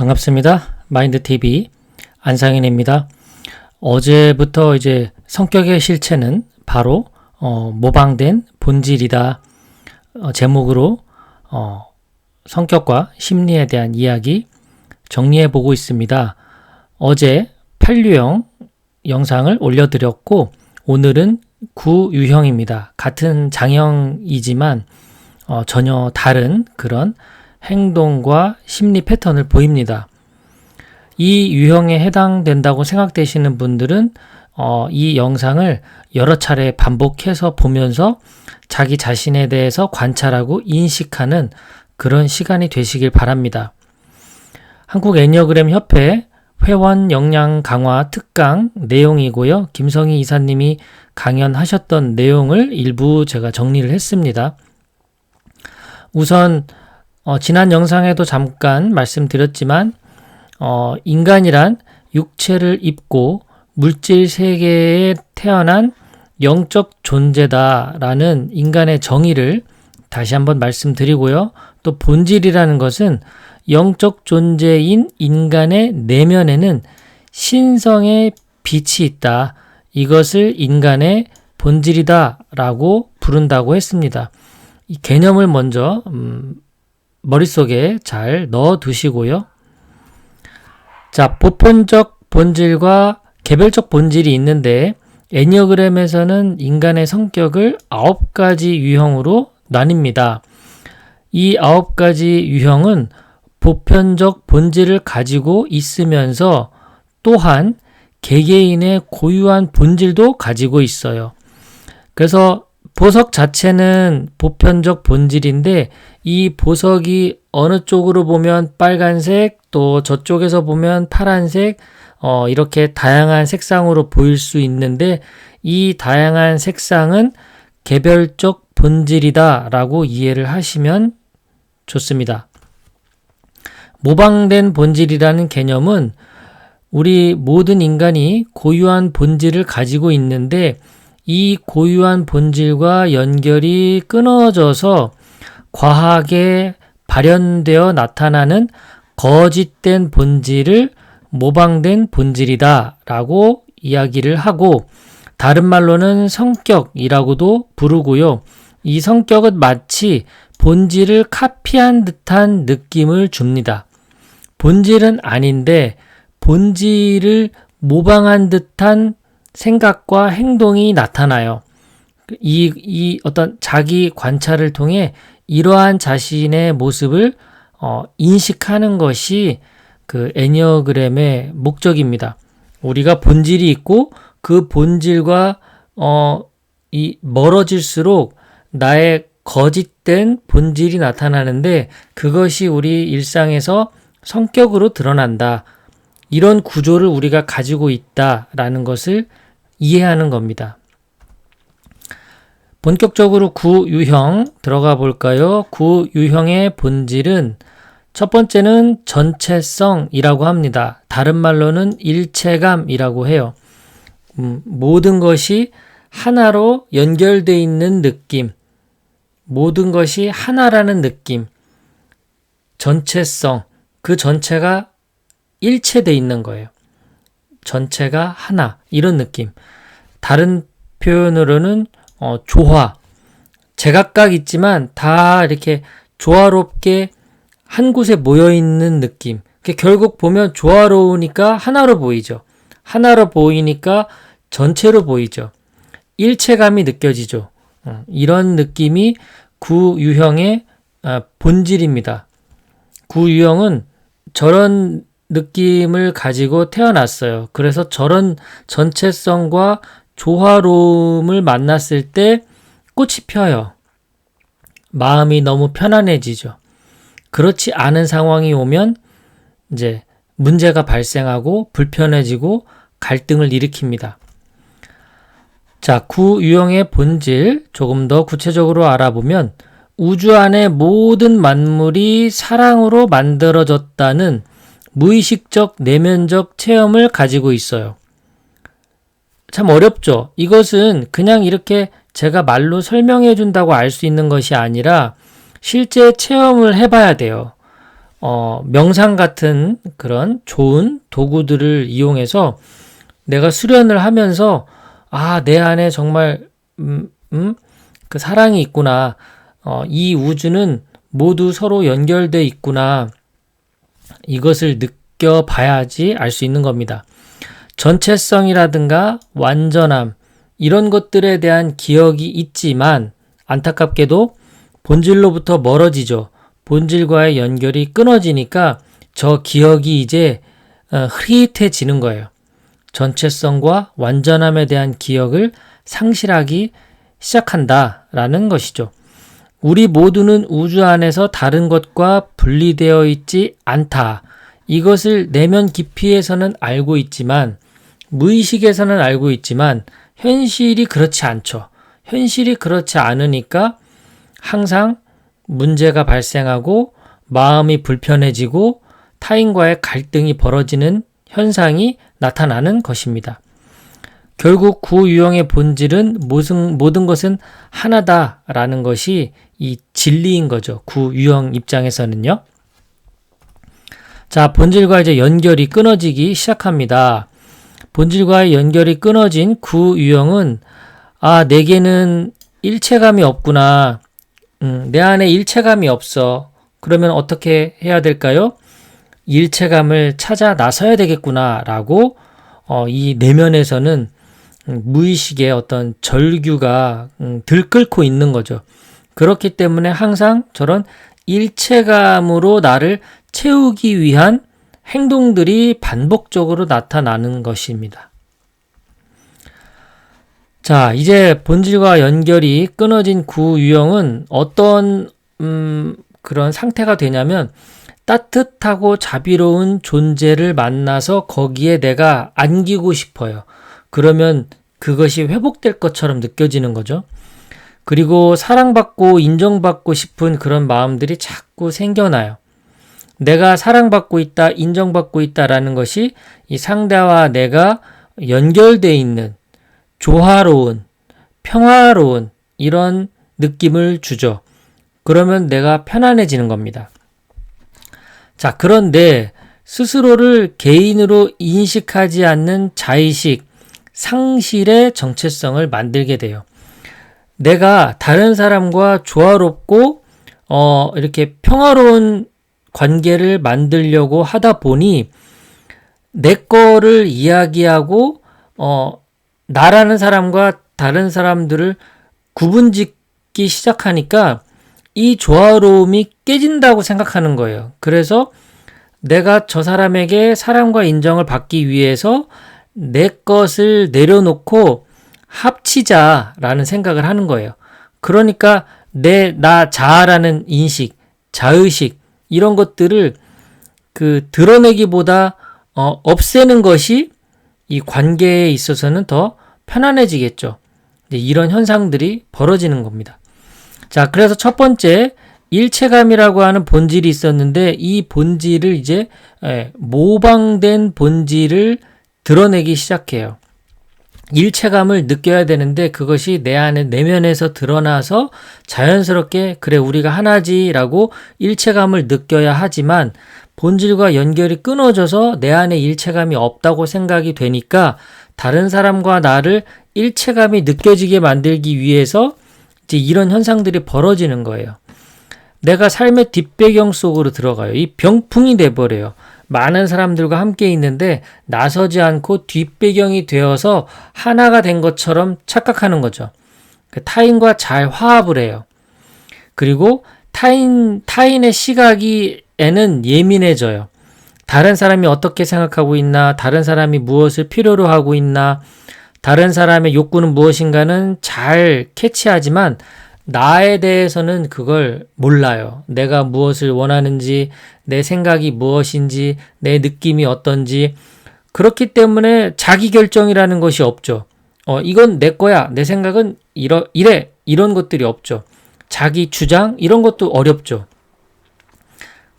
반갑습니다. 마인드TV 안상현입니다. 어제부터 이제 성격의 실체는 바로 모방된 본질이다 제목으로 성격과 심리에 대한 이야기 정리해 보고 있습니다. 어제 8유형 영상을 올려드렸고 오늘은 9유형입니다. 같은 장형이지만 전혀 다른 그런 행동과 심리 패턴을 보입니다. 이 유형에 해당된다고 생각되시는 분들은 이 영상을 여러 차례 반복해서 보면서 자기 자신에 대해서 관찰하고 인식하는 그런 시간이 되시길 바랍니다. 한국 애니어그램 협회 회원 역량 강화 특강 내용이고요. 김성희 이사님이 강연하셨던 내용을 일부 제가 정리를 했습니다. 우선 지난 영상에도 잠깐 말씀드렸지만 인간이란 육체를 입고 물질 세계에 태어난 영적 존재다라는 인간의 정의를 다시 한번 말씀드리고요. 또 본질이라는 것은 영적 존재인 인간의 내면에는 신성의 빛이 있다. 이것을 인간의 본질이다라고 부른다고 했습니다. 이 개념을 먼저 머릿속에 잘 넣어 두시고요. 자, 보편적 본질과 개별적 본질이 있는데 애니어그램에서는 인간의 성격을 9가지 유형으로 나뉩니다. 이 9가지 유형은 보편적 본질을 가지고 있으면서 또한 개개인의 고유한 본질도 가지고 있어요. 그래서 보석 자체는 보편적 본질인데 이 보석이 어느 쪽으로 보면 빨간색 또 저쪽에서 보면 파란색 이렇게 다양한 색상으로 보일 수 있는데 이 다양한 색상은 개별적 본질이다 라고 이해를 하시면 좋습니다. 모방된 본질이라는 개념은 우리 모든 인간이 고유한 본질을 가지고 있는데 이 고유한 본질과 연결이 끊어져서 과하게 발현되어 나타나는 거짓된 본질을 모방된 본질이다 라고 이야기를 하고 다른 말로는 성격이라고도 부르고요. 이 성격은 마치 본질을 카피한 듯한 느낌을 줍니다. 본질은 아닌데 본질을 모방한 듯한 생각과 행동이 나타나요. 이 어떤 자기 관찰을 통해 이러한 자신의 모습을 인식하는 것이 그 애니어그램의 목적입니다. 우리가 본질이 있고 그 본질과 멀어질수록 나의 거짓된 본질이 나타나는데 그것이 우리 일상에서 성격으로 드러난다. 이런 구조를 우리가 가지고 있다라는 것을 이해하는 겁니다. 본격적으로 9유형 들어가 볼까요? 9유형의 본질은 첫 번째는 전체성이라고 합니다. 다른 말로는 일체감이라고 해요. 모든 것이 하나로 연결되어 있는 느낌, 모든 것이 하나라는 느낌, 전체성, 그 전체가 일체되어 있는 거예요. 전체가 하나, 이런 느낌. 다른 표현으로는 조화, 제각각 있지만 다 이렇게 조화롭게 한 곳에 모여있는 느낌. 결국 보면 조화로우니까 하나로 보이죠. 하나로 보이니까 전체로 보이죠. 일체감이 느껴지죠. 이런 느낌이 9유형의 본질입니다. 9유형은 저런 느낌을 가지고 태어났어요. 그래서 저런 전체성과 조화로움을 만났을 때 꽃이 펴요. 마음이 너무 편안해지죠. 그렇지 않은 상황이 오면 이제 문제가 발생하고 불편해지고 갈등을 일으킵니다. 자, 9유형의 본질 조금 더 구체적으로 알아보면 우주 안의 모든 만물이 사랑으로 만들어졌다는 무의식적 내면적 체험을 가지고 있어요. 참 어렵죠. 이것은 그냥 이렇게 제가 말로 설명해 준다고 알 수 있는 것이 아니라 실제 체험을 해봐야 돼요. 명상 같은 그런 좋은 도구들을 이용해서 내가 수련을 하면서 내 안에 정말 그 사랑이 있구나. 이 우주는 모두 서로 연결돼 있구나. 이것을 느껴봐야지 알 수 있는 겁니다. 전체성이라든가 완전함 이런 것들에 대한 기억이 있지만 안타깝게도 본질로부터 멀어지죠. 본질과의 연결이 끊어지니까 저 기억이 이제 흐릿해지는 거예요. 전체성과 완전함에 대한 기억을 상실하기 시작한다라는 것이죠. 우리 모두는 우주 안에서 다른 것과 분리되어 있지 않다. 이것을 내면 깊이에서는 알고 있지만 무의식에서는 알고 있지만 현실이 그렇지 않죠. 현실이 그렇지 않으니까 항상 문제가 발생하고 마음이 불편해지고 타인과의 갈등이 벌어지는 현상이 나타나는 것입니다. 결국 구유형의 본질은 모든 것은 하나다라는 것이 이 진리인 거죠. 구유형 입장에서는요. 자, 본질과 이제 연결이 끊어지기 시작합니다. 본질과의 연결이 끊어진 구유형은 내게는 일체감이 없구나. 내 안에 일체감이 없어. 그러면 어떻게 해야 될까요? 일체감을 찾아 나서야 되겠구나 라고 이 내면에서는 무의식의 어떤 절규가 들끓고 있는 거죠. 그렇기 때문에 항상 저런 일체감으로 나를 채우기 위한 행동들이 반복적으로 나타나는 것입니다. 자, 이제 본질과 연결이 끊어진 구유형은 어떤 그런 상태가 되냐면 따뜻하고 자비로운 존재를 만나서 거기에 내가 안기고 싶어요. 그러면 그것이 회복될 것처럼 느껴지는 거죠. 그리고 사랑받고 인정받고 싶은 그런 마음들이 자꾸 생겨나요. 내가 사랑받고 있다, 인정받고 있다라는 것이 이 상대와 내가 연결되어 있는 조화로운, 평화로운 이런 느낌을 주죠. 그러면 내가 편안해지는 겁니다. 자, 그런데 스스로를 개인으로 인식하지 않는 자의식, 상실의 정체성을 만들게 돼요. 내가 다른 사람과 조화롭고 이렇게 평화로운 관계를 만들려고 하다 보니 내 거를 이야기하고 나라는 사람과 다른 사람들을 구분짓기 시작하니까 이 조화로움이 깨진다고 생각하는 거예요. 그래서 내가 저 사람에게 사랑과 인정을 받기 위해서 내 것을 내려놓고 합치자라는 생각을 하는 거예요. 그러니까 나 자아라는 인식, 자의식 이런 것들을 드러내기보다 없애는 것이 이 관계에 있어서는 더 편안해지겠죠. 이런 현상들이 벌어지는 겁니다. 자, 그래서 첫 번째 일체감이라고 하는 본질이 있었는데 이 본질을 이제 모방된 본질을 드러내기 시작해요. 일체감을 느껴야 되는데 그것이 내 안에 내면에서 드러나서 자연스럽게 그래 우리가 하나지라고 일체감을 느껴야 하지만 본질과 연결이 끊어져서 내 안에 일체감이 없다고 생각이 되니까 다른 사람과 나를 일체감이 느껴지게 만들기 위해서 이제 이런 현상들이 벌어지는 거예요. 내가 삶의 뒷배경 속으로 들어가요. 이 병풍이 돼버려요. 많은 사람들과 함께 있는데 나서지 않고 뒷배경이 되어서 하나가 된 것처럼 착각하는 거죠. 타인과 잘 화합을 해요. 그리고 타인의 시각에는 예민해져요. 다른 사람이 어떻게 생각하고 있나, 다른 사람이 무엇을 필요로 하고 있나, 다른 사람의 욕구는 무엇인가는 잘 캐치하지만 나에 대해서는 그걸 몰라요. 내가 무엇을 원하는지, 내 생각이 무엇인지, 내 느낌이 어떤지. 그렇기 때문에 자기결정이라는 것이 없죠. 이건 내 거야. 내 생각은 이래. 이런 것들이 없죠. 자기 주장 이런 것도 어렵죠.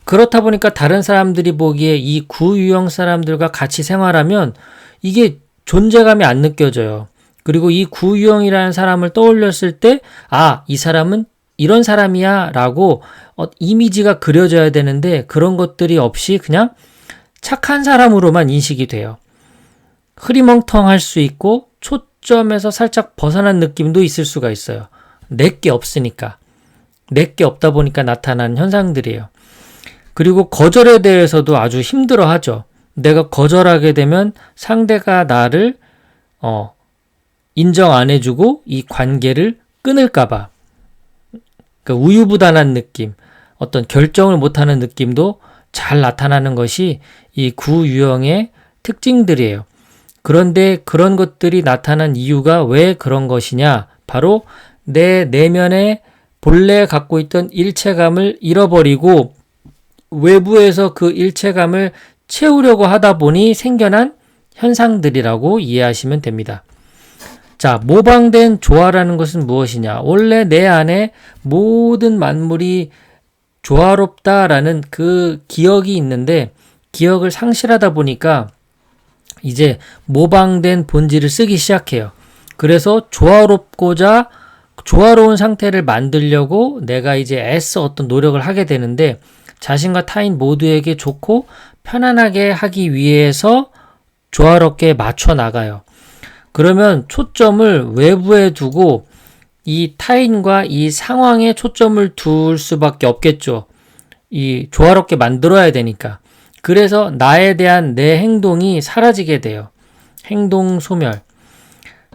그렇다 보니까 다른 사람들이 보기에 이 구유형 사람들과 같이 생활하면 이게 존재감이 안 느껴져요. 그리고 이 구유형이라는 사람을 떠올렸을 때 이 사람은 이런 사람이야 라고 이미지가 그려져야 되는데 그런 것들이 없이 그냥 착한 사람으로만 인식이 돼요. 흐리멍텅할 수 있고 초점에서 살짝 벗어난 느낌도 있을 수가 있어요. 내게 없으니까. 내게 없다 보니까 나타나는 현상들이에요. 그리고 거절에 대해서도 아주 힘들어하죠. 내가 거절하게 되면 상대가 나를 인정 안 해주고 이 관계를 끊을까봐. 그러니까 우유부단한 느낌, 어떤 결정을 못하는 느낌도 잘 나타나는 것이 이 구유형의 특징들이에요. 그런데 그런 것들이 나타난 이유가 왜 그런 것이냐? 바로 내 내면에 본래 갖고 있던 일체감을 잃어버리고 외부에서 그 일체감을 채우려고 하다 보니 생겨난 현상들이라고 이해하시면 됩니다. 자, 모방된 조화라는 것은 무엇이냐? 원래 내 안에 모든 만물이 조화롭다라는 그 기억이 있는데 기억을 상실하다 보니까 이제 모방된 본질을 쓰기 시작해요. 그래서 조화롭고자 조화로운 상태를 만들려고 내가 이제 애써 어떤 노력을 하게 되는데 자신과 타인 모두에게 좋고 편안하게 하기 위해서 조화롭게 맞춰 나가요. 그러면 초점을 외부에 두고 이 타인과 이 상황에 초점을 둘 수밖에 없겠죠. 이 조화롭게 만들어야 되니까. 그래서 나에 대한 내 행동이 사라지게 돼요. 행동 소멸.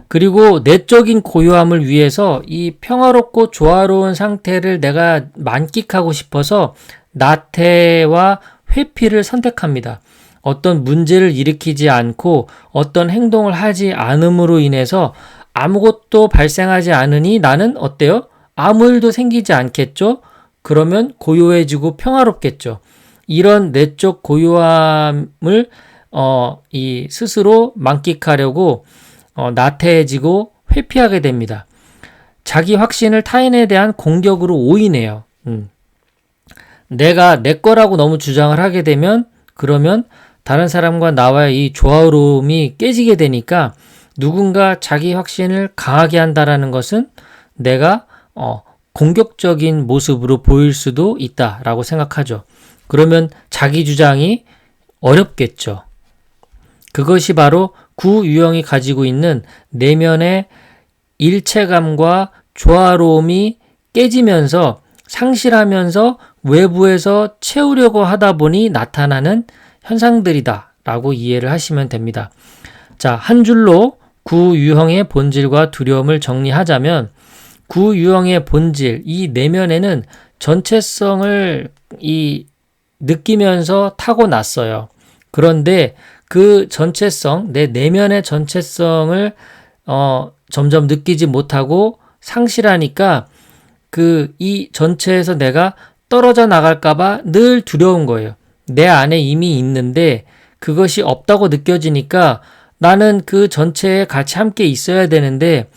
그리고 내적인 고요함을 위해서 이 평화롭고 조화로운 상태를 내가 만끽하고 싶어서 나태와 회피를 선택합니다. 어떤 문제를 일으키지 않고 어떤 행동을 하지 않음으로 인해서 아무것도 발생하지 않으니 나는 어때요? 아무 일도 생기지 않겠죠? 그러면 고요해지고 평화롭겠죠. 이런 내적 고요함을 이 스스로 만끽하려고 나태해지고 회피하게 됩니다. 자기 확신을 타인에 대한 공격으로 오인해요. 내가 내 거라고 너무 주장을 하게 되면 그러면 다른 사람과 나와의 이 조화로움이 깨지게 되니까 누군가 자기 확신을 강하게 한다라는 것은 내가 공격적인 모습으로 보일 수도 있다라고 생각하죠. 그러면 자기 주장이 어렵겠죠. 그것이 바로 구유형이 가지고 있는 내면의 일체감과 조화로움이 깨지면서 상실하면서 외부에서 채우려고 하다 보니 나타나는 현상들이다 라고 이해를 하시면 됩니다. 자, 한 줄로 구유형의 본질과 두려움을 정리하자면 구유형의 본질, 이 내면에는 전체성을 느끼면서 타고났어요. 그런데 그 전체성, 내 내면의 전체성을 점점 느끼지 못하고 상실하니까 이 전체에서 내가 떨어져 나갈까봐 늘 두려운 거예요. 내 안에 이미 있는데 그것이 없다고 느껴지니까 나는 그 전체에 같이 함께 있어야 되는데,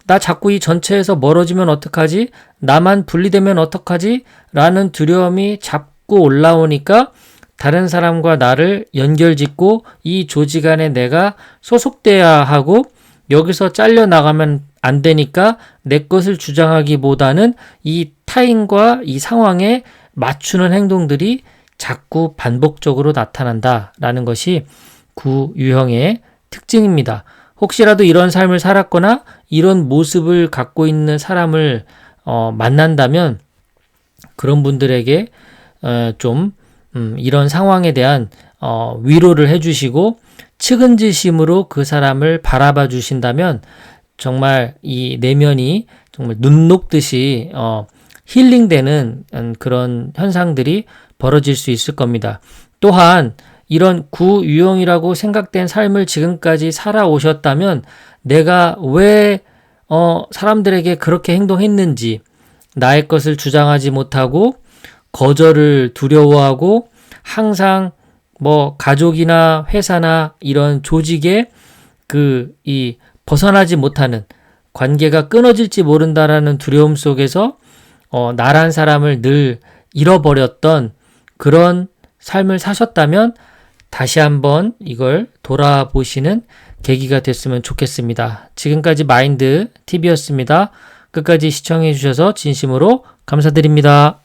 나 자꾸 이 전체에서 멀어지면 어떡하지? 나만 분리되면 어떡하지? 라는 두려움이 자꾸 올라오니까 다른 사람과 나를 연결짓고 이 조직 안에 내가 소속돼야 하고 여기서 잘려나가면 안 되니까 내 것을 주장하기보다는 이 타인과 이 상황에 맞추는 행동들이 자꾸 반복적으로 나타난다라는 것이 구유형의 특징입니다. 혹시라도 이런 삶을 살았거나 이런 모습을 갖고 있는 사람을 만난다면 그런 분들에게 좀 이런 상황에 대한 위로를 해주시고 측은지심으로 그 사람을 바라봐 주신다면 정말 이 내면이 정말 눈 녹듯이 힐링되는 그런 현상들이 벌어질 수 있을 겁니다. 또한 이런 구유형이라고 생각된 삶을 지금까지 살아오셨다면 내가 왜 사람들에게 그렇게 행동했는지, 나의 것을 주장하지 못하고 거절을 두려워하고 항상 가족이나 회사나 이런 조직에 벗어나지 못하는, 관계가 끊어질지 모른다라는 두려움 속에서 나란 사람을 늘 잃어버렸던 그런 삶을 사셨다면 다시 한번 이걸 돌아보시는 계기가 됐으면 좋겠습니다. 지금까지 마인드 TV였습니다. 끝까지 시청해 주셔서 진심으로 감사드립니다.